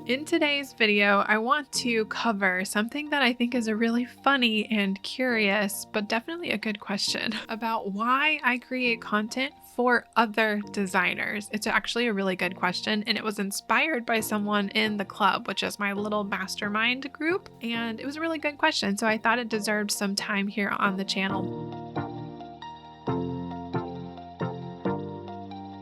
In today's video, I want to cover something that I think is a really funny and curious, but definitely a good question about why I create content for other designers. It's actually a really good question, and it was inspired by someone in the club, which is my little mastermind group, and it was a really good question, so I thought it deserved some time here on the channel.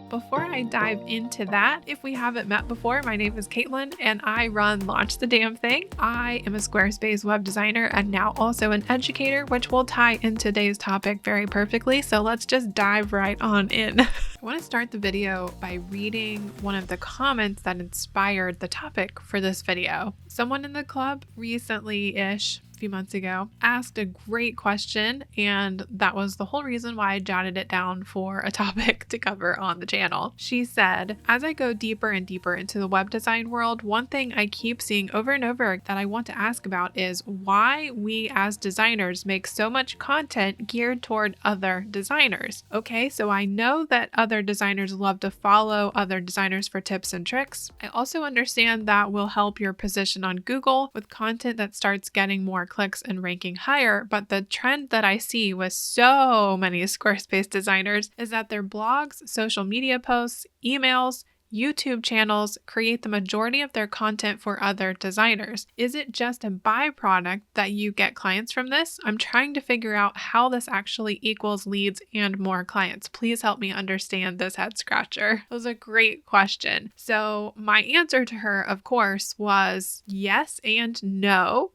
Before I dive into that, if we haven't met before, my name is Caitlin and I run Launch the Damn Thing. I am a SquareSpace web designer and now also an educator, which will tie in today's topic very perfectly. So let's just dive right on in. I want to start the video by reading one of the comments that inspired the topic for this video. Someone in the club recently-ish, few months ago, asked a great question, and that was the whole reason why I jotted it down for a topic to cover on the channel. She said, as I go deeper and deeper into the web design world, one thing I keep seeing over and over that I want to ask about is why we as designers make so much content geared toward other designers. Okay, so I know that other designers love to follow other designers for tips and tricks. I also understand that will help your position on Google with content that starts getting more clicks and ranking higher, but the trend that I see with so many Squarespace designers is that their blogs, social media posts, emails, YouTube channels create the majority of their content for other designers. Is it just a byproduct that you get clients from this? I'm trying to figure out how this actually equals leads and more clients. Please help me understand this head scratcher. That was a great question. So my answer to her, of course, was yes and no.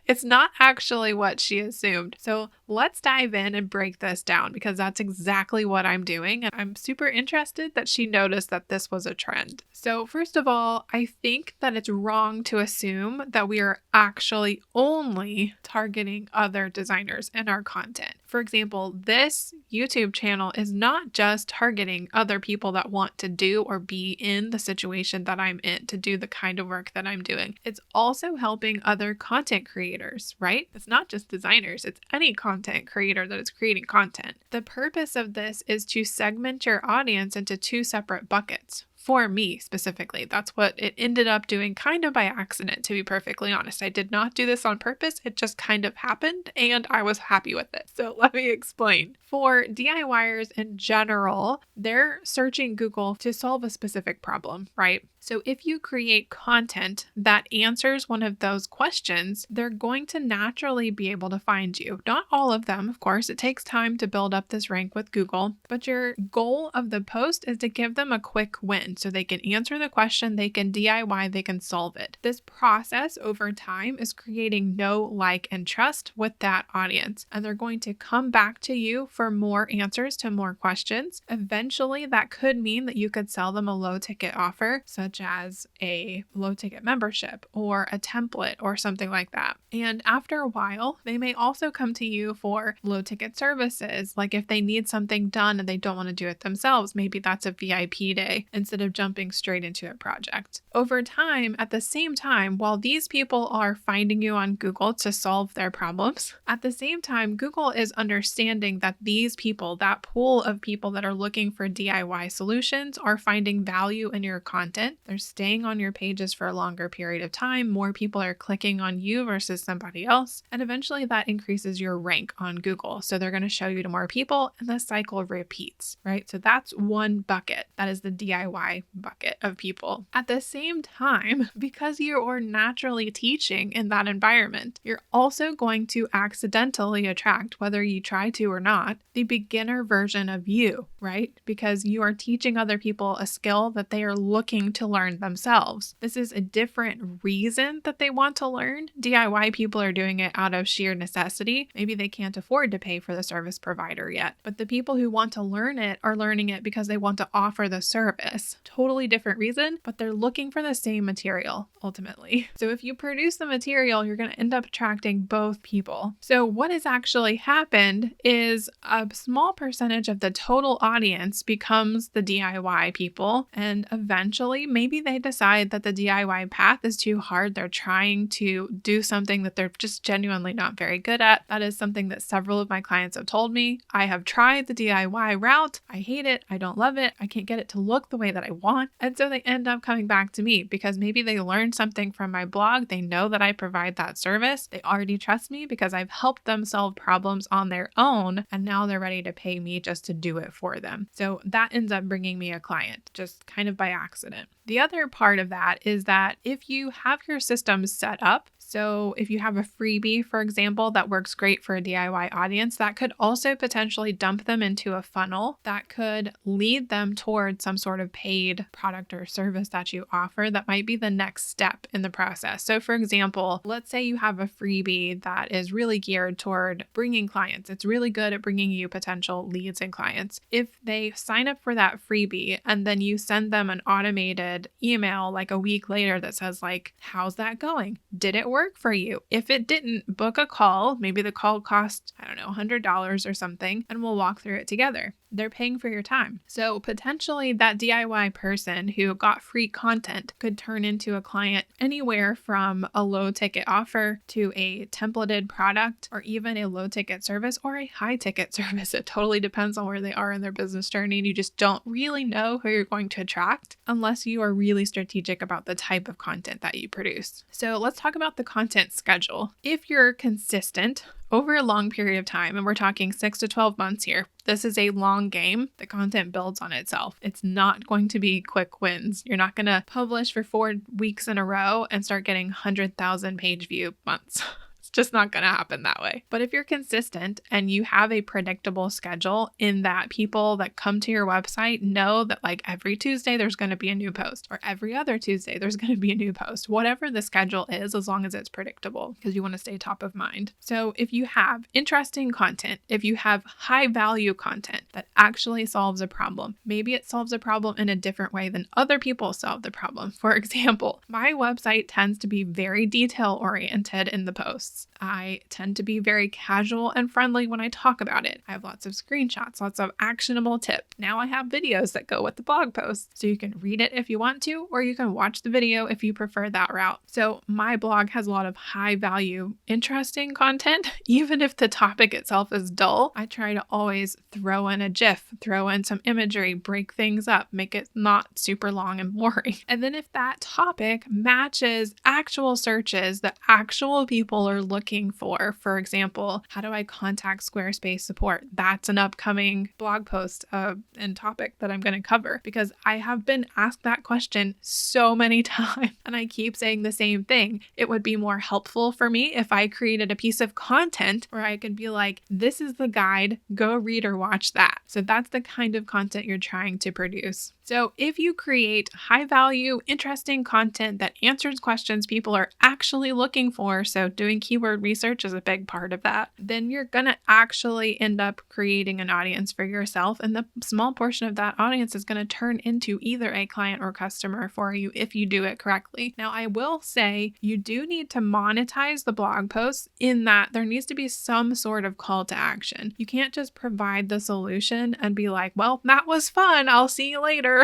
It's not actually what she assumed. So let's dive in and break this down because that's exactly what I'm doing. And I'm super interested that she noticed that this was a trend. So first of all, I think that it's wrong to assume that we are actually only targeting other designers in our content. For example, this YouTube channel is not just targeting other people that want to do or be in the situation that I'm in to do the kind of work that I'm doing. It's also helping other content creators, right? It's not just designers, it's any content creator that is creating content. The purpose of this is to segment your audience into two separate buckets. For me specifically, that's what it ended up doing kind of by accident, to be perfectly honest. I did not do this on purpose. It just kind of happened and I was happy with it. So let me explain. For DIYers in general, they're searching Google to solve a specific problem, right? So if you create content that answers one of those questions, they're going to naturally be able to find you. Not all of them, of course. It takes time to build up this rank with Google, but your goal of the post is to give them a quick win. So they can answer the question, they can DIY, they can solve it. This process over time is creating know, like, and trust with that audience. And they're going to come back to you for more answers to more questions. Eventually, that could mean that you could sell them a low ticket offer, such as a low ticket membership or a template or something like that. And after a while, they may also come to you for low ticket services. Like if they need something done and they don't want to do it themselves, maybe that's a VIP day instead of jumping straight into a project. Over time, at the same time, while these people are finding you on Google to solve their problems, at the same time, Google is understanding that these people, that pool of people that are looking for DIY solutions, are finding value in your content. They're staying on your pages for a longer period of time. More people are clicking on you versus somebody else. And eventually that increases your rank on Google. So they're going to show you to more people and the cycle repeats, right? So that's one bucket. That is the DIY bucket of people. At the same time, because you are naturally teaching in that environment, you're also going to accidentally attract, whether you try to or not, the beginner version of you, right? Because you are teaching other people a skill that they are looking to learn themselves. This is a different reason that they want to learn. DIY people are doing it out of sheer necessity. Maybe they can't afford to pay for the service provider yet, but the people who want to learn it are learning it because they want to offer the service. Totally different reason, but they're looking for the same material ultimately. So if you produce the material, you're going to end up attracting both people. So what has actually happened is a small percentage of the total audience becomes the DIY people, and eventually maybe maybe they decide that the DIY path is too hard. They're trying to do something that they're just genuinely not very good at. That is something that several of my clients have told me. I have tried the DIY route. I hate it. I don't love it. I can't get it to look the way that I want. And so they end up coming back to me because maybe they learned something from my blog. They know that I provide that service. They already trust me because I've helped them solve problems on their own. And now they're ready to pay me just to do it for them. So that ends up bringing me a client just kind of by accident. The other part of that is that if you have your systems set up, so if you have a freebie, for example, that works great for a DIY audience, that could also potentially dump them into a funnel that could lead them towards some sort of paid product or service that you offer that might be the next step in the process. So for example, let's say you have a freebie that is really geared toward bringing clients. It's really good at bringing you potential leads and clients. If they sign up for that freebie and then you send them an automated email like a week later that says like, how's that going? Did it work for you? If it didn't, book a call. Maybe the call cost, $100 or something, and we'll walk through it together. They're paying for your time. So potentially that DIY person who got free content could turn into a client anywhere from a low ticket offer to a templated product or even a low ticket service or a high ticket service. It totally depends on where they are in their business journey. And you just don't really know who you're going to attract unless you are really strategic about the type of content that you produce. So let's talk about the content schedule. If you're consistent over a long period of time, and we're talking 6 to 12 months here, this is a long game. The content builds on itself. It's not going to be quick wins. You're not going to publish for 4 weeks in a row and start getting 100,000 page view months. It's just not going to happen that way. But if you're consistent and you have a predictable schedule in that people that come to your website know that like every Tuesday there's going to be a new post or every other Tuesday there's going to be a new post, whatever the schedule is, as long as it's predictable, because you want to stay top of mind. So if you have interesting content, if you have high value content that actually solves a problem, maybe it solves a problem in a different way than other people solve the problem. For example, my website tends to be very detail oriented in the posts. I tend to be very casual and friendly when I talk about it. I have lots of screenshots, lots of actionable tips. Now I have videos that go with the blog posts. So you can read it if you want to, or you can watch the video if you prefer that route. So my blog has a lot of high value, interesting content. Even if the topic itself is dull, I try to always throw in a GIF, throw in some imagery, break things up, make it not super long and boring. And then if that topic matches actual searches that actual people are looking for example, how do I contact Squarespace support? That's an upcoming blog post and topic that I'm going to cover because I have been asked that question so many times and I keep saying the same thing. It would be more helpful for me if I created a piece of content where I could be like, this is the guide, go read or watch that. So that's the kind of content you're trying to produce. So if you create high value, interesting content that answers questions people are actually looking for, so doing keyword research is a big part of that, then you're going to actually end up creating an audience for yourself. And the small portion of that audience is going to turn into either a client or customer for you if you do it correctly. Now, I will say you do need to monetize the blog posts in that there needs to be some sort of call to action. You can't just provide the solution and be like, well, that was fun. I'll see you later.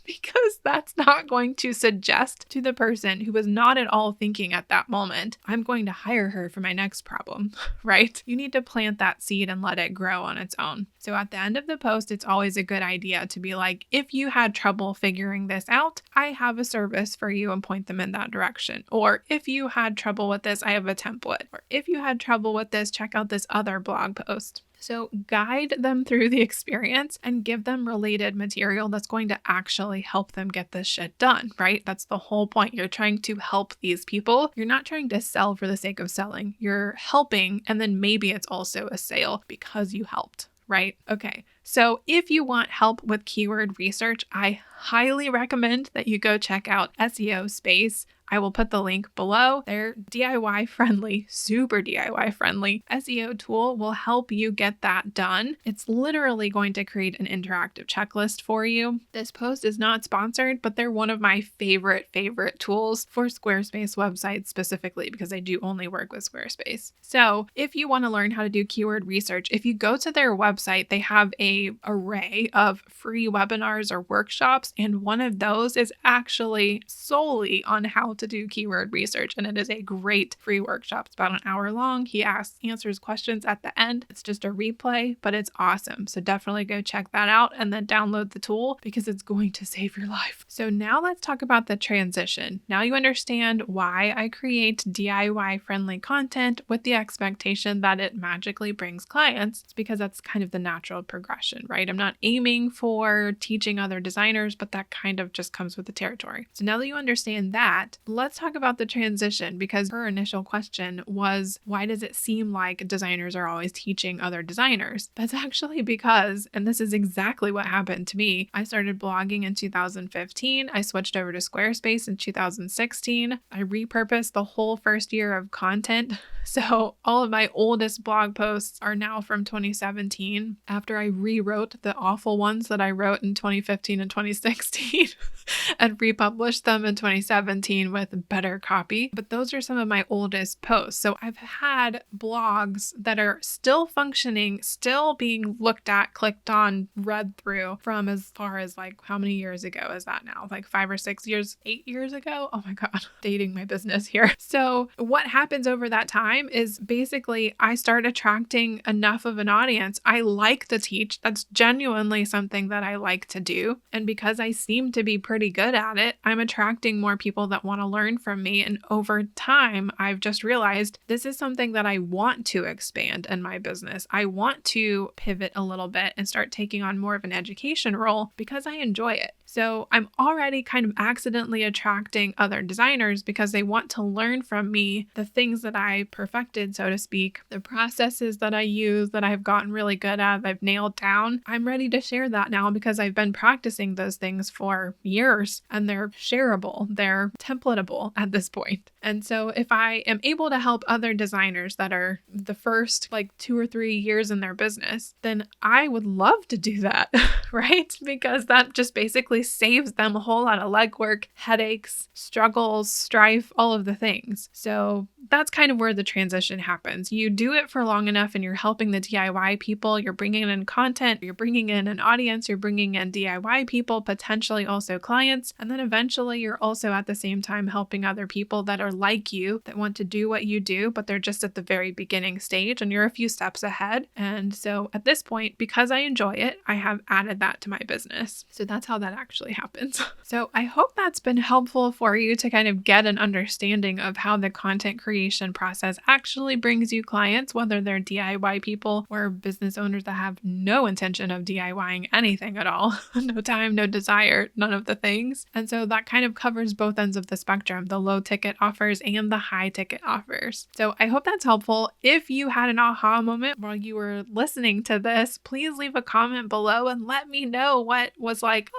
Because that's not going to suggest to the person who was not at all thinking at that moment, I'm going to hire her for my next problem, right? You need to plant that seed and let it grow on its own. So at the end of the post, it's always a good idea to be like, if you had trouble figuring this out, I have a service for you and point them in that direction. Or if you had trouble with this, I have a template. Or if you had trouble with this, check out this other blog post. So guide them through the experience and give them related material that's going to actually help them get this shit done, right? That's the whole point. You're trying to help these people. You're not trying to sell for the sake of selling. You're helping, and then maybe it's also a sale because you helped, right? Okay. So if you want help with keyword research, I highly recommend that you go check out SEOSpace. I will put the link below. Their DIY friendly, super DIY friendly SEO tool will help you get that done. It's literally going to create an interactive checklist for you. This post is not sponsored, but they're one of my favorite tools for Squarespace websites specifically because I do only work with Squarespace. So if you want to learn how to do keyword research, if you go to their website, they have an array of free webinars or workshops, and one of those is actually solely on how to do keyword research, and it is a great free workshop. It's about an hour long. He answers questions at the end. It's just a replay, but it's awesome. So definitely go check that out and then download the tool because it's going to save your life. So now let's talk about the transition. Now you understand why I create DIY friendly content with the expectation that it magically brings clients. It's because that's kind of the natural progression, right? I'm not aiming for teaching other designers, but that kind of just comes with the territory. So now that you understand that, let's talk about the transition, because her initial question was, why does it seem like designers are always teaching other designers? That's actually because, and this is exactly what happened to me, I started blogging in 2015. I switched over to Squarespace in 2016. I repurposed the whole first year of content. So all of my oldest blog posts are now from 2017 after I rewrote the awful ones that I wrote in 2015 and 2016 and republished them in 2017 with better copy. But those are some of my oldest posts. So I've had blogs that are still functioning, still being looked at, clicked on, read through from as far as like, how many years ago is that now? Like 5 or 6 years, 8 years ago? Oh my God, dating my business here. So what happens over that time is basically I start attracting enough of an audience. I like to teach. That's genuinely something that I like to do. And because I seem to be pretty good at it, I'm attracting more people that want to learn from me. And over time, I've just realized this is something that I want to expand in my business. I want to pivot a little bit and start taking on more of an education role because I enjoy it. So I'm already kind of accidentally attracting other designers because they want to learn from me the things that I perfected, so to speak, the processes that I use that I've gotten really good at, I've nailed down. I'm ready to share that now because I've been practicing those things for years and they're shareable, they're templatable at this point. And so if I am able to help other designers that are the first like 2 or 3 years in their business, then I would love to do that, right? Because that just basically saves them a whole lot of legwork, headaches, struggles, strife, all of the things. So that's kind of where the transition happens. You do it for long enough and you're helping the DIY people, you're bringing in content, you're bringing in an audience, you're bringing in DIY people, potentially also clients. And then eventually you're also at the same time helping other people that are like you, that want to do what you do, but they're just at the very beginning stage and you're a few steps ahead. And so at this point, because I enjoy it, I have added that to my business. So that's how that actually happens. So I hope that's been helpful for you to kind of get an understanding of how the content creation process actually brings you clients, whether they're DIY people or business owners that have no intention of DIYing anything at all. No time, no desire, none of the things. And so that kind of covers both ends of the spectrum, the low ticket offers and the high ticket offers. So I hope that's helpful. If you had an aha moment while you were listening to this, please leave a comment below and let me know what was like,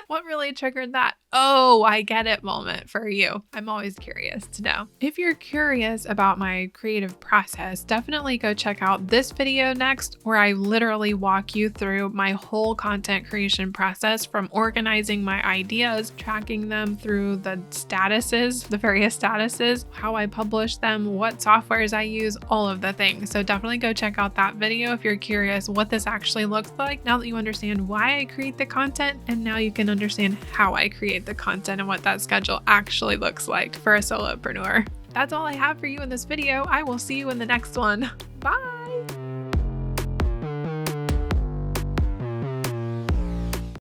what really triggered that oh, I get it moment for you. I'm always curious to know. If you're curious about my creative process, definitely go check out this video next, where I literally walk you through my whole content creation process, from organizing my ideas, tracking them through the statuses, the various statuses, how I publish them, what softwares I use, all of the things. So definitely go check out that video if you're curious what this actually looks like, now that you understand why I create the content, and now you can understand how I create the content and what that schedule actually looks like for a solopreneur. That's all I have for you in this video. I will see you in the next one. Bye!